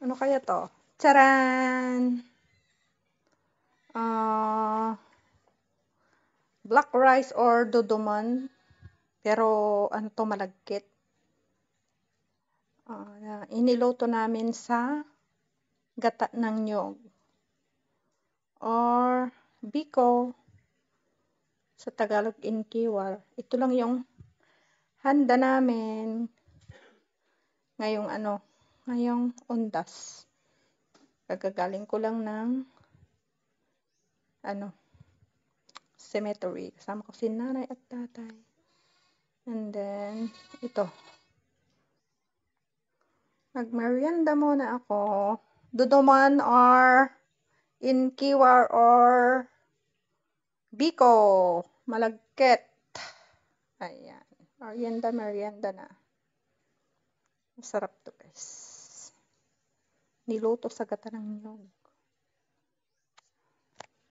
Ano kaya to? Charan! Black rice or duduman. Pero ano to, malagkit. Iniluto namin sa gata ng nyog. Or biko. Sa Tagalog, inkiwar. Ito lang yung handa namin ngayong undas. Kagagaling ko lang ng cemetery. Kasama ko si nanay at tatay. And then, ito. Nagmerienda muna ako. Duduman or inkiwar or biko. Malagkit. Ayan. Merienda na. Masarap to, guys. Niluto sa gata ng nyog.